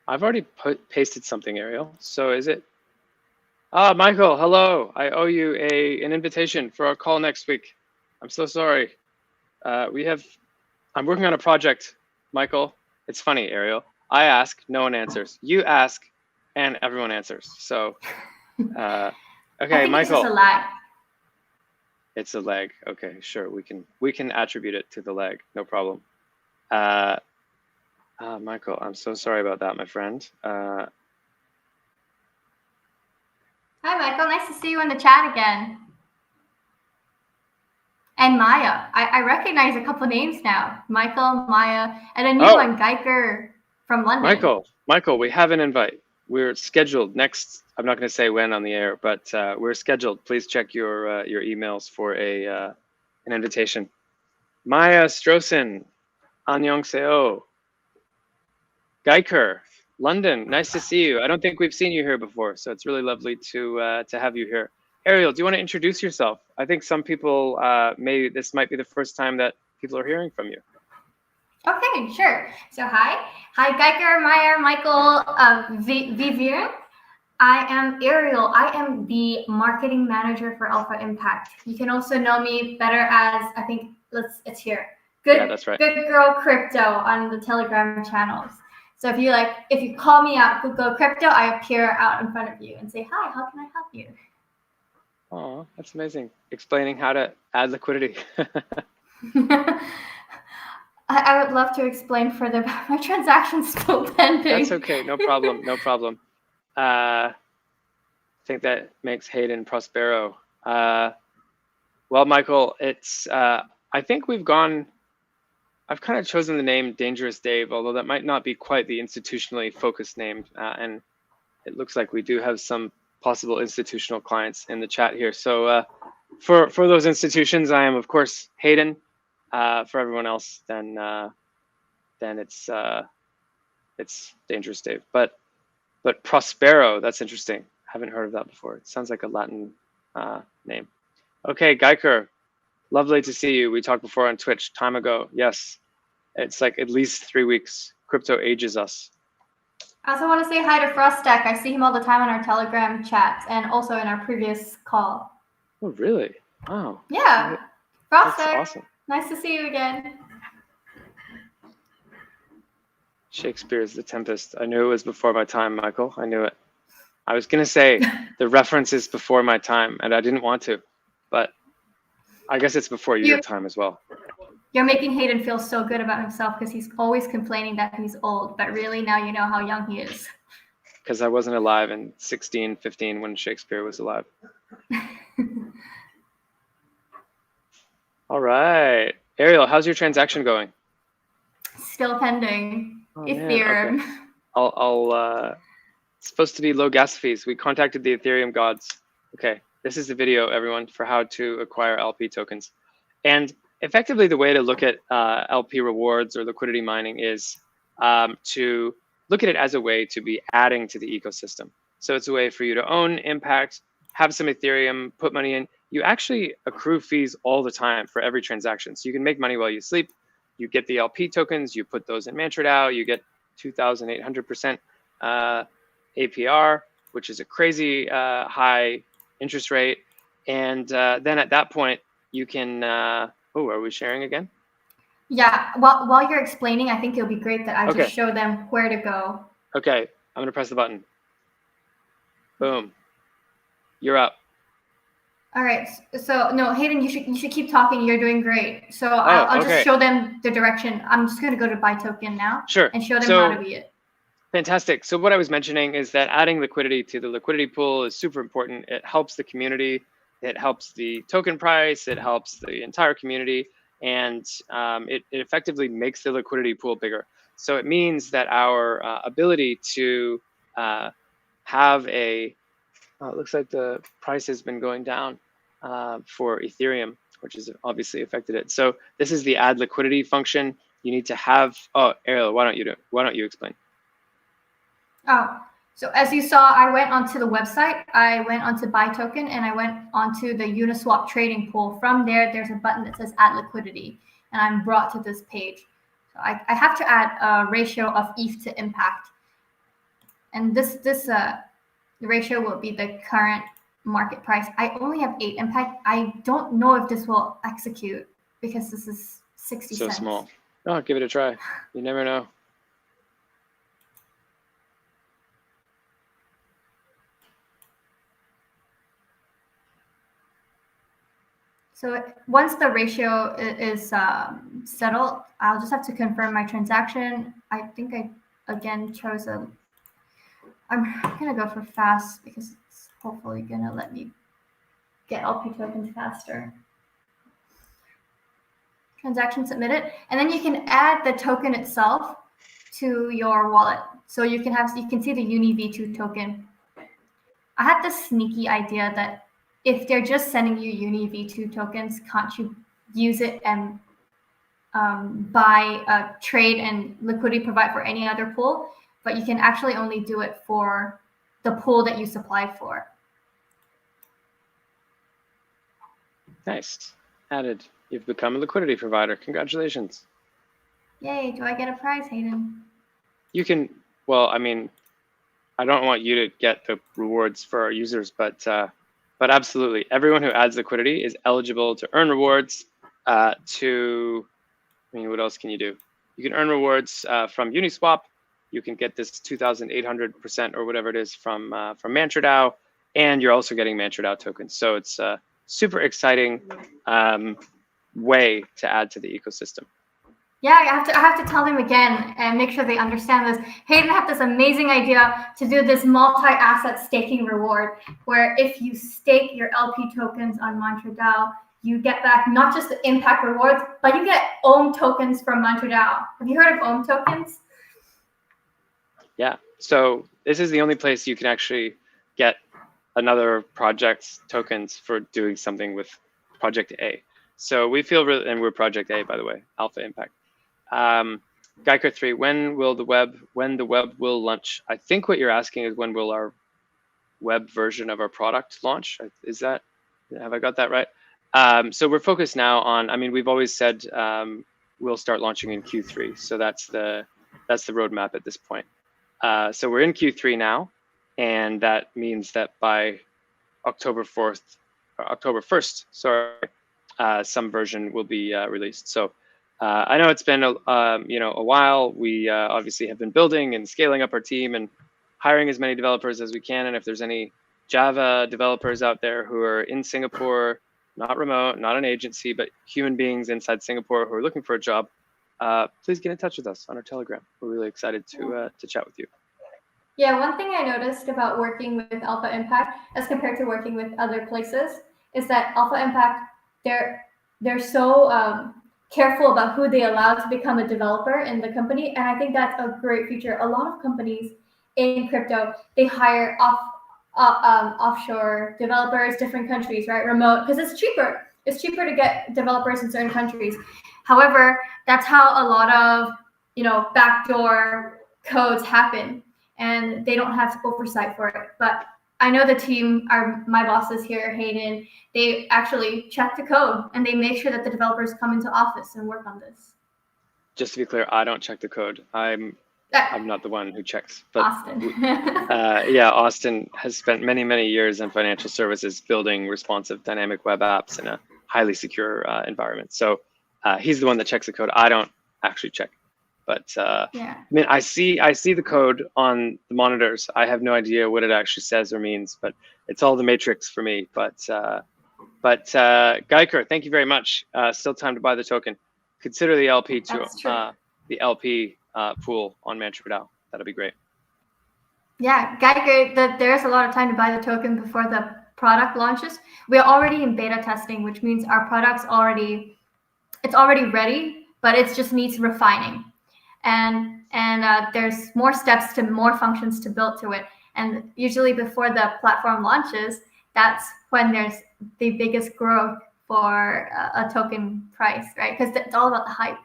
I've already pasted something, Ariel. So is it? Ah, Michael, hello. I owe you an invitation for our call next week. I'm so sorry. I'm working on a project, Michael. It's funny, Ariel. I ask, no one answers. You ask, and everyone answers. So, okay, Michael. It's just a lag. It's a lag. Okay, sure. We can attribute it to the lag. No problem. Michael, I'm so sorry about that, my friend. Hi, Michael. Nice to see you in the chat again. And Maya. I recognize a couple names now. Michael, Maya, and a new one, Geiker from London. Michael, we have an invite. We're scheduled next. I'm not going to say when on the air, but we're scheduled. Please check your emails for an invitation. Maya Strossen, annyeonghaseyo. Geiker, London, nice to see you. I don't think we've seen you here before, so it's really lovely to have you here. Ariel, do you want to introduce yourself? I think some people this might be the first time that people are hearing from you. Okay, sure. So hi, Geiker, Maya, Michael, Vivian. I am Ariel. I am the marketing manager for Alpha Impact. You can also know me better as, I think it's here. Yeah, that's right. Good Girl Crypto on the Telegram channels. So if you call me out Good Girl Crypto, I appear out in front of you and say, hi, how can I help you? Oh, that's amazing. Explaining how to add liquidity. I would love to explain further, but my transaction's still pending. That's okay. No problem. No problem. I think that makes Hayden Prospero. Well, Michael, it's I think I've kind of chosen the name Dangerous Dave, although that might not be quite the institutionally focused name. And it looks like we do have some possible institutional clients in the chat here. So for those institutions, I am, of course, Hayden. For everyone else, then it's Dangerous Dave. But Prospero, that's interesting. Haven't heard of that before. It sounds like a Latin name. Okay, Geiker, lovely to see you. We talked before on Twitch time ago. Yes, it's like at least 3 weeks. Crypto ages us. I also want to say hi to Frostek. I see him all the time on our Telegram chats and also in our previous call. Oh, really? Wow. Yeah, Frostek. That's awesome. Nice to see you again. Shakespeare's The Tempest. I knew it was before my time, Michael. I knew it. I was going to say the reference is before my time, and I didn't want to, but I guess it's before your time as well. You're making Hayden feel so good about himself because he's always complaining that he's old, but really now you know how young he is. Because I wasn't alive in 1615 when Shakespeare was alive. All right. Ariel, how's your transaction going? Still pending. Oh, Ethereum. Man, okay. It's supposed to be low gas fees. We contacted the Ethereum gods. Okay, this is the video, everyone, for how to acquire LP tokens. And effectively, the way to look at LP rewards or liquidity mining is to look at it as a way to be adding to the ecosystem. So it's a way for you to own Impact, have some Ethereum, put money in. You actually accrue fees all the time for every transaction. So you can make money while you sleep. You get the LP tokens, you put those in MantraDAO, you get 2,800% APR, which is a crazy high interest rate. And then at that point, you can, are we sharing again? Yeah, while you're explaining, I think it'll be great that I just show them where to go. Okay, I'm gonna press the button. Boom. You're up. All right. So no, Hayden, you should keep talking. You're doing great. So I'll okay. just show them the direction. I'm just gonna go to buy token now. Sure. And show them how to be it. Fantastic. So what I was mentioning is that adding liquidity to the liquidity pool is super important. It helps the community. It helps the token price. It helps the entire community. And it effectively makes the liquidity pool bigger. So it means that our ability to have a, it looks like the price has been going down for Ethereum, which has obviously affected it. So this is the add liquidity function. You need to have, oh, Ariel, why don't you explain? Oh, so as you saw, I went onto the website, I went onto buy token, and I went onto the Uniswap trading pool. From there, there's a button that says add liquidity, and I'm brought to this page. So I have to add a ratio of ETH to impact. And this ratio will be the current market price. I only have 8 impact. I don't know if this will execute because this is 60 cents. So small. Oh, give it a try. You never know. So once the ratio is settled, I'll just have to confirm my transaction. I think I, again, chose a, I'm gonna go for fast because it's hopefully gonna let me get LP tokens faster. Transaction submitted. And then you can add the token itself to your wallet. So you can see the UniV2 token. I had this sneaky idea that if they're just sending you UniV2 tokens, can't you use it and buy a trade and liquidity provide for any other pool? But you can actually only do it for the pool that you supply for. Nice. Added. You've become a liquidity provider. Congratulations. Yay. Do I get a prize, Hayden? You can, well, I mean, I don't want you to get the rewards for our users, but absolutely, everyone who adds liquidity is eligible to earn rewards I mean, what else can you do? You can earn rewards from Uniswap. You can get this 2,800% or whatever it is from MantraDAO, and you're also getting MantraDAO tokens. So it's a super exciting way to add to the ecosystem. Yeah, I have to tell them again and make sure they understand this. Hayden had this amazing idea to do this multi-asset staking reward, where if you stake your LP tokens on MantraDAO, you get back not just the impact rewards, but you get OHM tokens from MantraDAO. Have you heard of OHM tokens? Yeah, so this is the only place you can actually get another project's tokens for doing something with Project A. So we feel really, and we're Project A, by the way, Alpha Impact. Geico3, when the web will launch? I think what you're asking is when will our web version of our product launch? Is that, have I got that right? So we're focused now on, I mean, we've always said we'll start launching in Q3. So that's the roadmap at this point. So we're in Q3 now, and that means that by October 1st, sorry, some version will be released. So I know it's been a while. We obviously have been building and scaling up our team and hiring as many developers as we can. And if there's any Java developers out there who are in Singapore, not remote, not an agency, but human beings inside Singapore who are looking for a job, please get in touch with us on our Telegram. We're really excited to chat with you. Yeah, one thing I noticed about working with Alpha Impact as compared to working with other places is that Alpha Impact, they're so careful about who they allow to become a developer in the company. And I think that's a great feature. A lot of companies in crypto, they hire offshore developers, different countries, right? Remote, because it's cheaper. It's cheaper to get developers in certain countries. However, that's how a lot of, backdoor codes happen, and they don't have oversight for it. But I know the team, my bosses here, Hayden, they actually check the code and they make sure that the developers come into office and work on this. Just to be clear, I don't check the code. I'm not the one who checks. But Austin. Yeah, Austin has spent many, many years in financial services building responsive dynamic web apps in a highly secure environment. So he's the one that checks the code. I don't actually check. But Yeah. I mean, I see the code on the monitors. I have no idea what it actually says or means, but it's all the matrix for me. But Geiker, thank you very much. Still time to buy the token. Consider the LP That's true. the LP pool on MantraDAO. That'll be great. Yeah, Geiger, there's a lot of time to buy the token before the product launches. We're already in beta testing, which means our product's already ready, but it just needs refining. And there's more steps to more functions to build to it. And usually before the platform launches, that's when there's the biggest growth for a token price, right? Because it's all about the hype.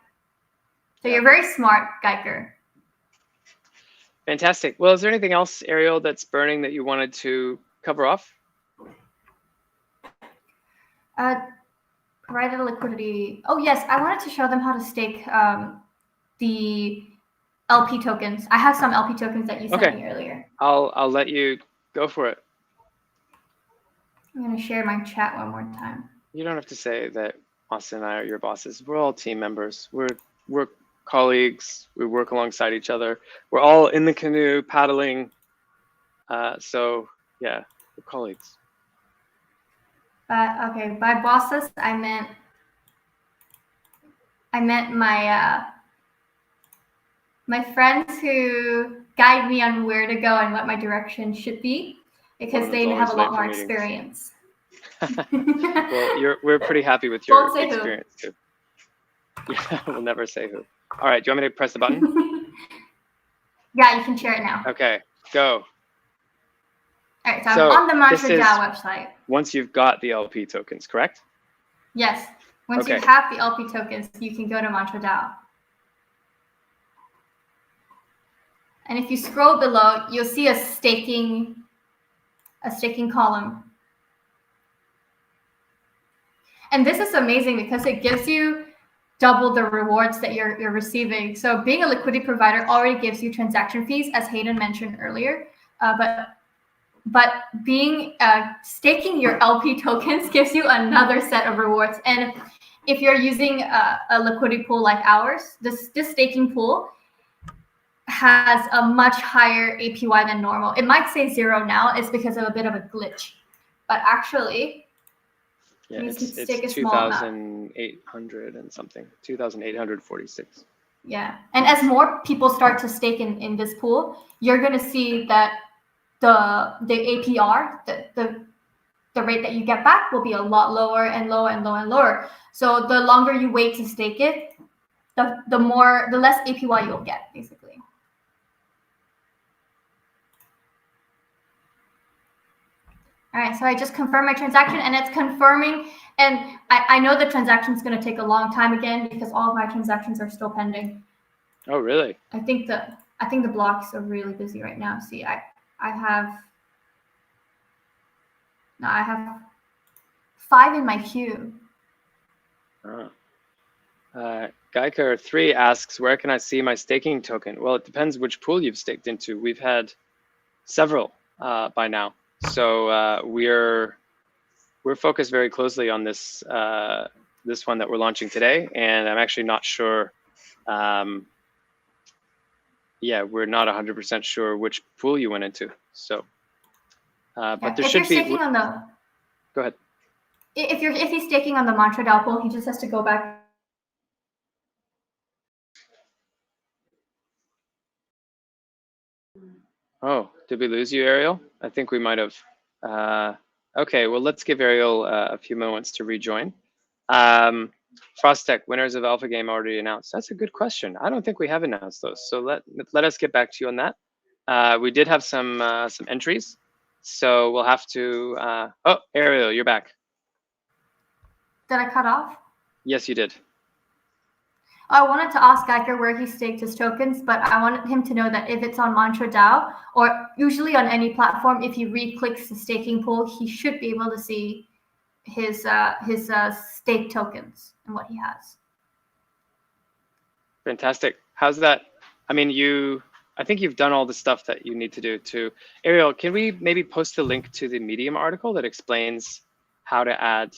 So you're very smart, Geiker. Fantastic. Well, is there anything else, Ariel, that's burning that you wanted to cover off? Provided liquidity. Oh yes, I wanted to show them how to stake the LP tokens. I have some LP tokens that you sent me earlier. I'll let you go for it. I'm gonna share my chat one more time. You don't have to say that Austin and I are your bosses. We're all team members. We're colleagues. We work alongside each other. We're all in the canoe paddling. So yeah, we're colleagues. Okay, by bosses I meant my my friends who guide me on where to go and what my direction should be, because they have a lot more experience. Well, we're pretty happy with your experience too. Yeah, we'll never say who. All right, do you want me to press the button? Yeah, you can share it now. Okay, go. All right, so I'm on the MantraDAO website. Once you've got the LP tokens, correct? Yes. Once you have the LP tokens, you can go to MantraDAO. And if you scroll below, you'll see a staking column. And this is amazing because it gives you double the rewards that you're receiving. So being a liquidity provider already gives you transaction fees, as Hayden mentioned earlier. But being staking your LP tokens gives you another set of rewards. And if you're using a liquidity pool like ours, this staking pool has a much higher APY than normal. It might say 0 now. It's because of a bit of a glitch, but actually, yeah, it's 2,800 and something, 2,846. Yeah, and as more people start to stake in this pool, you're going to see that the APR, the rate that you get back will be a lot lower and lower and lower and lower. So the longer you wait to stake it, the less APY you'll get, basically. All right, so I just confirmed my transaction, and it's confirming. And I know the transaction is going to take a long time again because all of my transactions are still pending. Oh, really? I think the blocks are really busy right now. See, I have 5 in my queue. Geiker 3 asks, where can I see my staking token? Well, it depends which pool you've staked into. We've had several by now. So we're focused very closely on this this one that we're launching today, and I'm actually not sure. Yeah, we're not 100% sure which pool you went into. So, but there should be. On the, go ahead. If he's staking on the MantraDAO pool, he just has to go back. Oh, did we lose you, Ariel? I think we might have. Okay, well, let's give Ariel a few moments to rejoin. Frostech, winners of Alpha Game already announced. That's a good question. I don't think we have announced those. So let us get back to you on that. We did have some entries, so we'll have to. Oh, Ariel, you're back. Did I cut off? Yes, you did. I wanted to ask Geiker where he staked his tokens, but I wanted him to know that if it's on MantraDAO, or usually on any platform, if he re-clicks the staking pool, he should be able to see his stake tokens and what he has. Fantastic. How's that? I mean, I think you've done all the stuff that you need to do too. Ariel, can we maybe post a link to the Medium article that explains how to add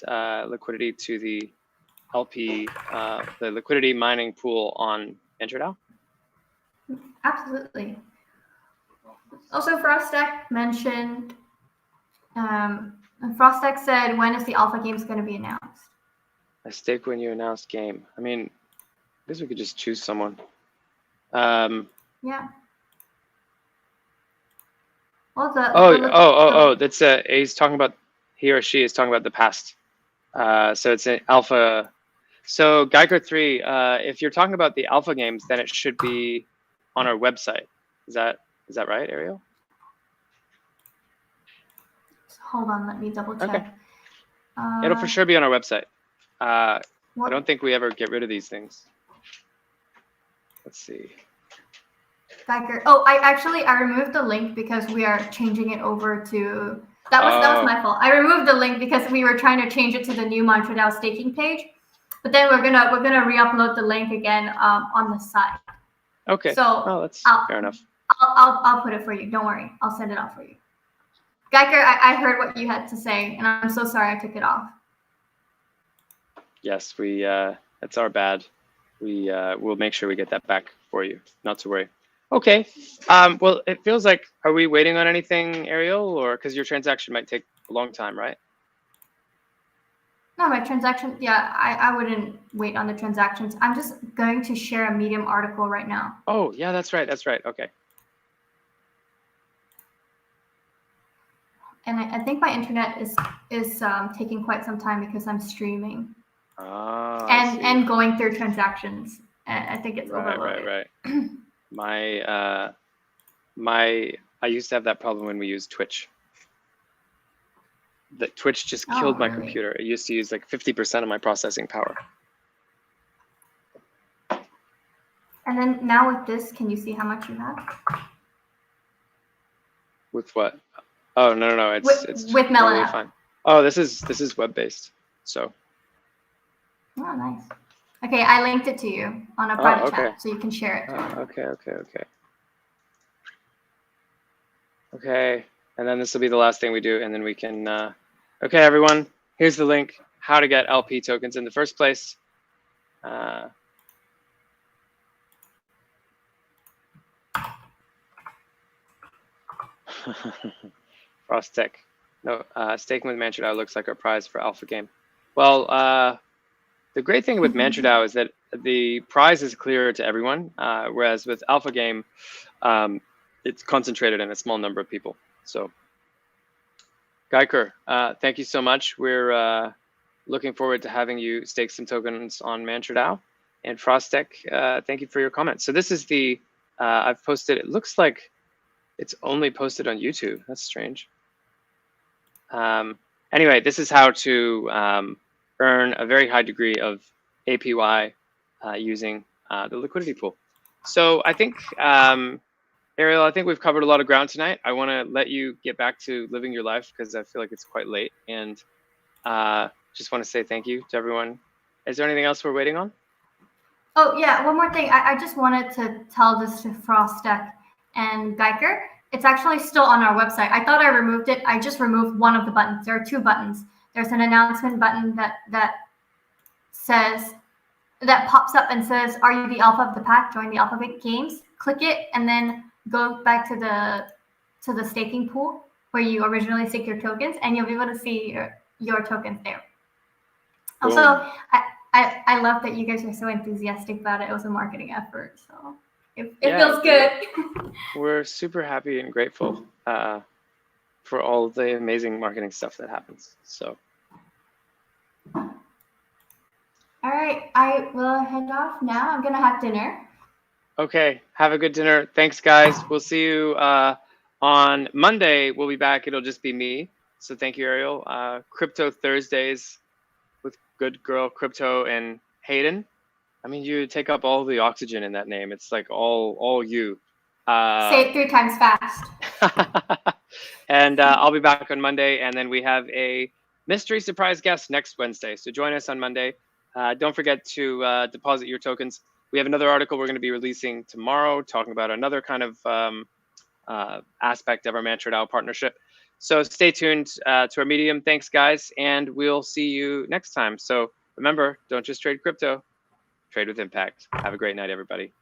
liquidity to the LP, the liquidity mining pool on MantraDAO? Absolutely. Also, Frostek mentioned, Frostek said, when is the alpha games going to be announced? A stake when you announce game. I mean, I guess we could just choose someone. Yeah. Well, That's he's talking about, he or she is talking about the past. So it's an alpha. So Geiger 3, if you're talking about the alpha games, then it should be on our website. Is that right, Ariel? Hold on, let me double check. Okay. It'll for sure be on our website. I What? don't think we ever get rid of these things. Let's see. Geiger. Oh, I removed the link because we are changing it over to. That was my fault. I removed the link because we were trying to change it to the new Montreal staking page, but then we're gonna re-upload the link again on the site. Okay. So that's fair enough. I'll put it for you. Don't worry. I'll send it off for you. Geiger, I heard what you had to say, and I'm so sorry I took it off. Yes, that's our bad. We'll make sure we get that back for you. Not to worry. Okay. Well, it feels like, are we waiting on anything, Ariel, or because your transaction might take a long time, right? No, my transaction. Yeah, I wouldn't wait on the transactions. I'm just going to share a Medium article right now. Oh, yeah, that's right. That's right. Okay. And I think my internet is taking quite some time because I'm streaming and going through transactions. And I think it's overloaded. Right. I used to have that problem when we used Twitch. The Twitch just killed my computer. It used to use like 50% of my processing power. And then now with this, can you see how much you have? With what? Oh no! It's with Melon totally fine. Oh, this is web based. So. Oh, nice. Okay, I linked it to you on a private chat, so you can share it. Okay, and then this will be the last thing we do, and then we can. Okay, everyone, here's the link: how to get LP tokens in the first place. Frostek. No, staking with MantraDAO looks like our prize for Alpha Game. Well, the great thing with MantraDAO is that the prize is clear to everyone, whereas with Alpha Game, it's concentrated in a small number of people. So, Geiger, thank you so much. We're looking forward to having you stake some tokens on MantraDAO. And Frostek, thank you for your comments. So this is the, I've posted, it looks like it's only posted on YouTube. That's strange. Anyway, this is how to earn a very high degree of APY using the liquidity pool. So I think, Ariel, I think we've covered a lot of ground tonight. I want to let you get back to living your life because I feel like it's quite late. And just want to say thank you to everyone. Is there anything else we're waiting on? Oh, yeah, one more thing. I just wanted to tell this to Frostek and Geiger. It's actually still on our website. I thought I removed it. I just removed one of the buttons. There are two buttons. There's an announcement button that pops up and says, "Are you the alpha of the pack? Join the Alpha Games." Click it and then go back to the staking pool where you originally stake your tokens, and you'll be able to see your tokens there. Cool. Also, I love that you guys are so enthusiastic about it. It was a marketing effort, so it feels good. We're super happy and grateful for all the amazing marketing stuff that happens. So. All right, I will head off now. I'm gonna have dinner. Okay, have a good dinner. Thanks, guys. We'll see you on Monday. We'll be back. It'll just be me. So thank you, Ariel. Crypto Thursdays with Good Girl Crypto and Hayden. I mean, you take up all the oxygen in that name. It's like all you. Say it 3 times fast. And I'll be back on Monday, and then we have a mystery surprise guest next Wednesday. So join us on Monday. Don't forget to deposit your tokens. We have another article we're going to be releasing tomorrow talking about another kind of aspect of our MantraDAO partnership. So stay tuned to our Medium. Thanks, guys, and we'll see you next time. So remember, don't just trade crypto, trade with impact. Have a great night, everybody.